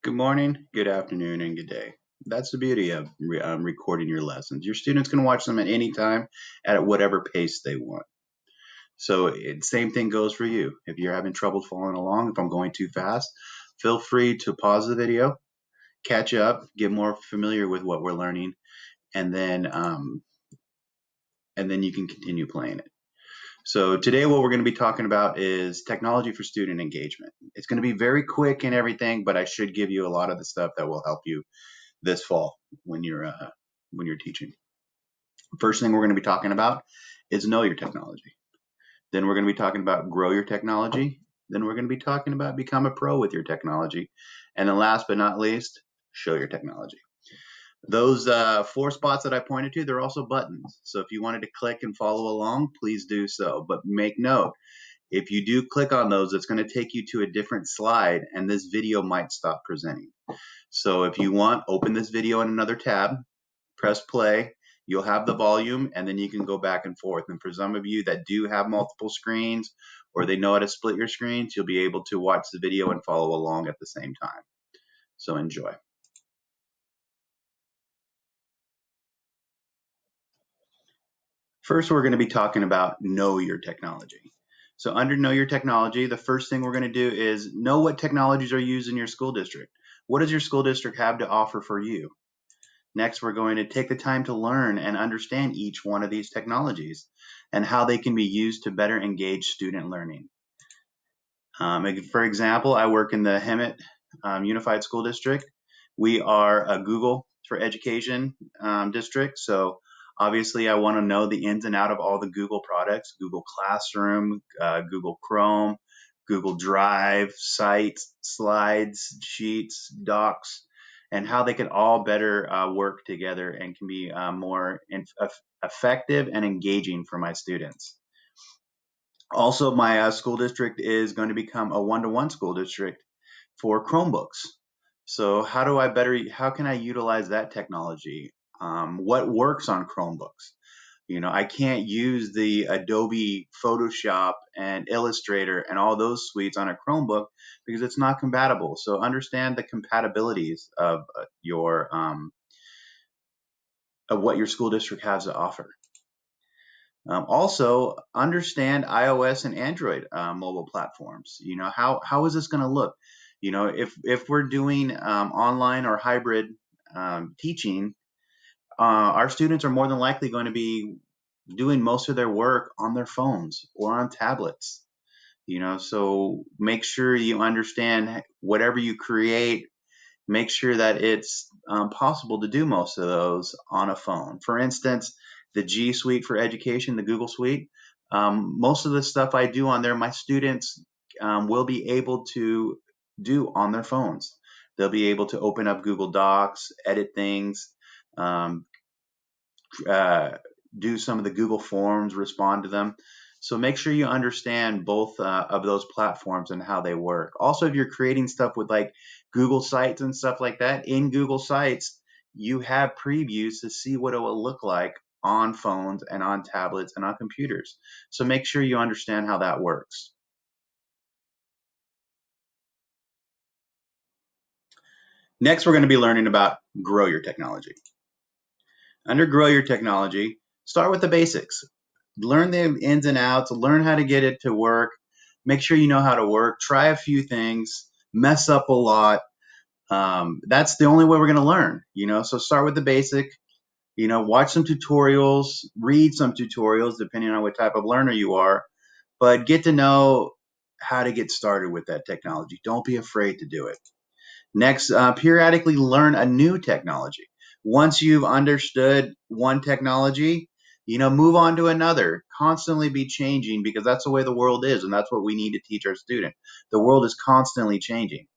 Good morning, good afternoon, and good day. That's the beauty of recording your lessons. Your students can watch them at any time at whatever pace they want. So same thing goes for you. If you're having trouble following along, if I'm going too fast, feel free to pause the video, catch up, get more familiar with what we're learning, and then you can continue playing it. So today what we're going to be talking about is technology for student engagement. It's going to be very quick and everything, but I should give you a lot of the stuff that will help you this fall when you're teaching. First thing we're going to be talking about is know your technology. Then we're going to be talking about grow your technology. Then we're going to be talking about become a pro with your technology. And then last but not least, show your technology. Those four spots that I pointed to, they're also buttons. So if you wanted to click and follow along, please do so. But make note, if you do click on those, it's going to take you to a different slide and this video might stop presenting. So if you want, open this video in another tab, press play, you'll have the volume, and then you can go back and forth. And for some of you that do have multiple screens or they know how to split your screens, you'll be able to watch the video and follow along at the same time. So enjoy. First, we're going to be talking about know your technology. So under know your technology, the first thing we're going to do is know what technologies are used in your school district. What does your school district have to offer for you? Next, we're going to take the time to learn and understand each one of these technologies and how they can be used to better engage student learning. For example, I work in the Hemet Unified School District. We are a Google for Education district, so obviously I want to know the ins and out of all the Google products, Google Classroom, Google Chrome, Google Drive, Sites, Slides, Sheets, Docs, and how they can all better work together and can be more effective and engaging for my students. Also, my school district is going to become a one-to-one school district for Chromebooks. So how can I utilize that technology? What works on Chromebooks? I can't use the Adobe Photoshop and Illustrator and all those suites on a Chromebook because it's not compatible. So understand the compatibilities of what your school district has to offer. Also, understand iOS and Android mobile platforms. How is this going to look? If we're doing online or hybrid teaching, our students are more than likely going to be doing most of their work on their phones or on tablets. So make sure you understand whatever you create. Make sure that it's possible to do most of those on a phone. For instance, the G Suite for Education, the Google Suite, most of the stuff I do on there, my students will be able to do on their phones. They'll be able to open up Google Docs, edit things, um, do some of the Google Forms, respond to them. So make sure you understand both of those platforms and how they work. Also, if you're creating stuff with like Google Sites and stuff like that, in Google Sites, you have previews to see what it will look like on phones and on tablets and on computers. So make sure you understand how that works. Next, we're going to be learning about grow your technology. Under grow your technology, start with the basics. Learn the ins and outs, learn how to get it to work, make sure you know how to work, try a few things, mess up a lot. That's the only way we're going to learn, so start with the basic, watch some tutorials, read some tutorials, depending on what type of learner you are, but get to know how to get started with that technology. Don't be afraid to do it. Next, periodically learn a new technology. Once you've understood one technology, move on to another. Constantly be changing because that's the way the world is, and that's what we need to teach our student. The world is constantly changing.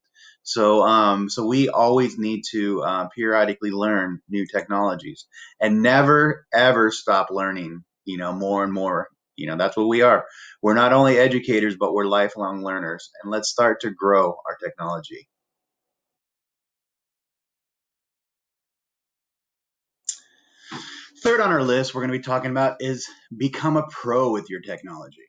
So we always need to periodically learn new technologies and never, ever stop learning, more and more. That's what we are. We're not only educators, but we're lifelong learners. And let's start to grow our technology. Third on our list, we're going to be talking about is become a pro with your technology.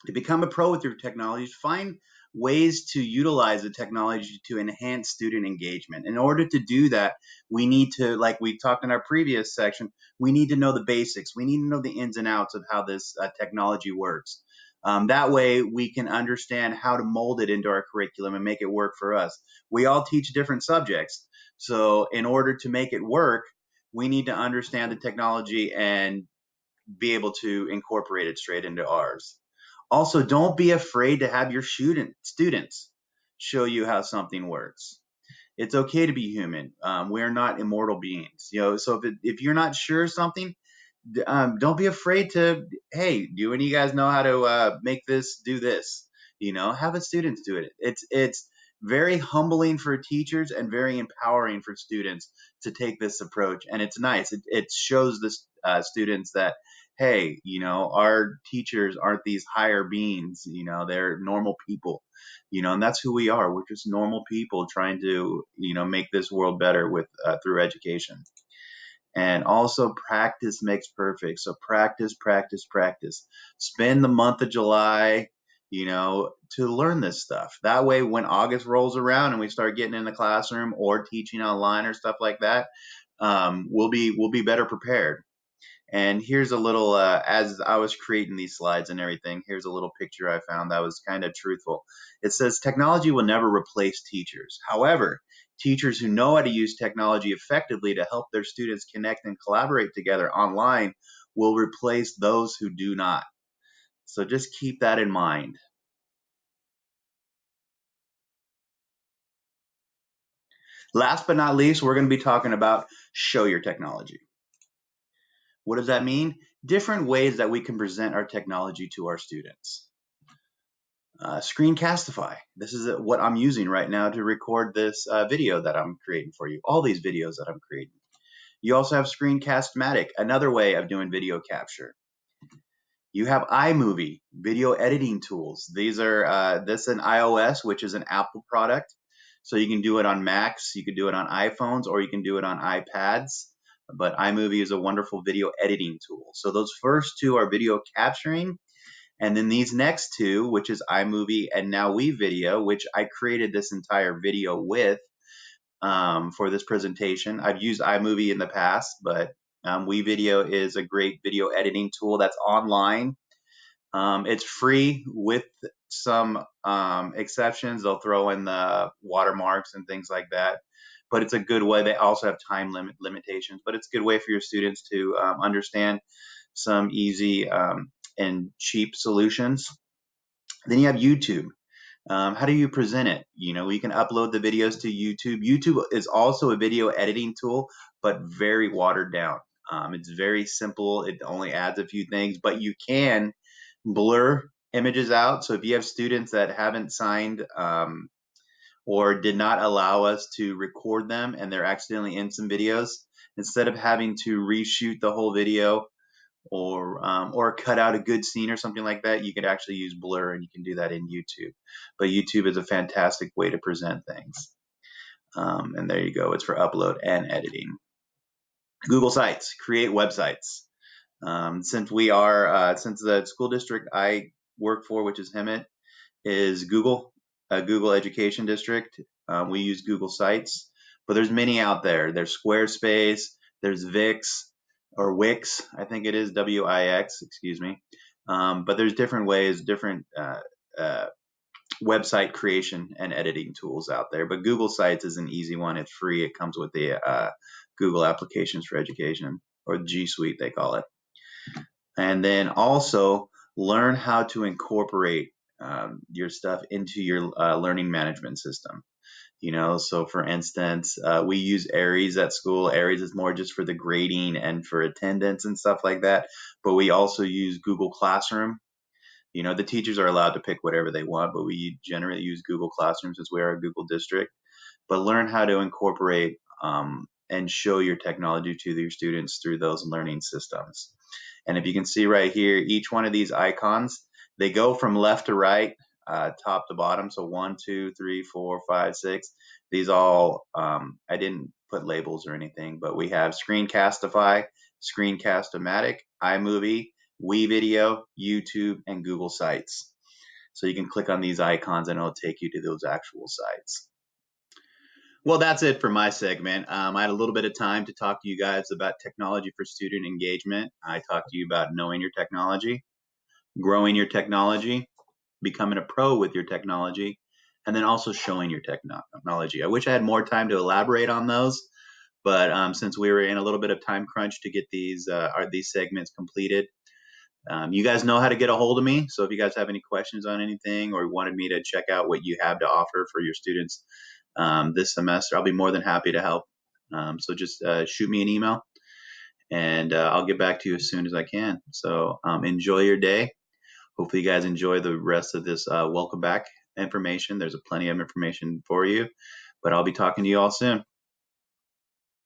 To become a pro with your technologies, find ways to utilize the technology to enhance student engagement. In order to do that, we need to, like we talked in our previous section, we need to know the basics. We need to know the ins and outs of how this technology works. That way we can understand how to mold it into our curriculum and make it work for us. We all teach different subjects. So in order to make it work, we need to understand the technology and be able to incorporate it straight into ours. Also, don't be afraid to have your students show you how something works. It's okay to be human. We're not immortal beings, So if you're not sure of something, don't be afraid to, hey, do any of you guys know how to make this do this? Have the students do it. It's very humbling for teachers and very empowering for students to take this approach, and it's nice. It shows the students that, hey, our teachers aren't these higher beings. They're normal people. And that's who we are. We're just normal people trying to make this world better with through education. And also, practice makes perfect. So practice, practice, practice. Spend the month of July, to learn this stuff. That way, when August rolls around and we start getting in the classroom or teaching online or stuff like that, we'll be better prepared. And here's a little, as I was creating these slides and everything, here's a little picture I found that was kind of truthful. It says technology will never replace teachers. However, teachers who know how to use technology effectively to help their students connect and collaborate together online will replace those who do not. So just keep that in mind. Last but not least, we're going to be talking about show your technology. What does that mean? Different ways that we can present our technology to our students. Screencastify. This is what I'm using right now to record this video that I'm creating for you. All these videos that I'm creating. You also have Screencast-Matic, another way of doing video capture. You have iMovie, video editing tools. These are this is an iOS, which is an Apple product. So you can do it on Macs, you can do it on iPhones, or you can do it on iPads. But iMovie is a wonderful video editing tool. So those first two are video capturing. And then these next two, which is iMovie and Now WeVideo, which I created this entire video with for this presentation. I've used iMovie in the past, but WeVideo is a great video editing tool that's online. It's free with some exceptions. They'll throw in the watermarks and things like that. But it's a good way. They also have time limitations, but it's a good way for your students to understand some easy and cheap solutions. Then you have YouTube. How do you present it? You can upload the videos to YouTube. YouTube is also a video editing tool, but very watered down. It's very simple. It only adds a few things, but you can blur images out. So if you have students that haven't signed or did not allow us to record them and they're accidentally in some videos, instead of having to reshoot the whole video or cut out a good scene or something like that, you could actually use blur, and you can do that in YouTube. But YouTube is a fantastic way to present things. And there you go. It's for upload and editing. Google Sites, create websites. Since the school district I work for, which is Hemet, is Google, a Google Education District. We use Google Sites, but there's many out there. There's Squarespace, there's Wix, or Wix, I think it is, Wix, excuse me. But there's different ways, different website creation and editing tools out there. But Google Sites is an easy one. It's free. It comes with the Google Applications for Education, or G Suite, they call it. And then also learn how to incorporate your stuff into your learning management system. So for instance, we use Aries at school. Aries is more just for the grading and for attendance and stuff like that. But we also use Google Classroom. The teachers are allowed to pick whatever they want, but we generally use Google Classroom since we are a Google district. But learn how to incorporate and show your technology to your students through those learning systems. And if you can see right here, each one of these icons, they go from left to right, top to bottom. So 1, 2, 3, 4, 5, 6. These all, I didn't put labels or anything, but we have Screencastify, Screencast-O-Matic, iMovie, WeVideo, YouTube, and Google Sites. So you can click on these icons and it'll take you to those actual sites. Well, that's it for my segment. I had a little bit of time to talk to you guys about technology for student engagement. I talked to you about knowing your technology, growing your technology, becoming a pro with your technology, and then also showing your technology. I wish I had more time to elaborate on those, but since we were in a little bit of time crunch to get these segments completed, you guys know how to get a hold of me. So if you guys have any questions on anything or wanted me to check out what you have to offer for your students this semester, I'll be more than happy to help. So just shoot me an email and I'll get back to you as soon as I can. So enjoy your day. Hopefully you guys enjoy the rest of this welcome back information. There's plenty of information for you, but I'll be talking to you all soon.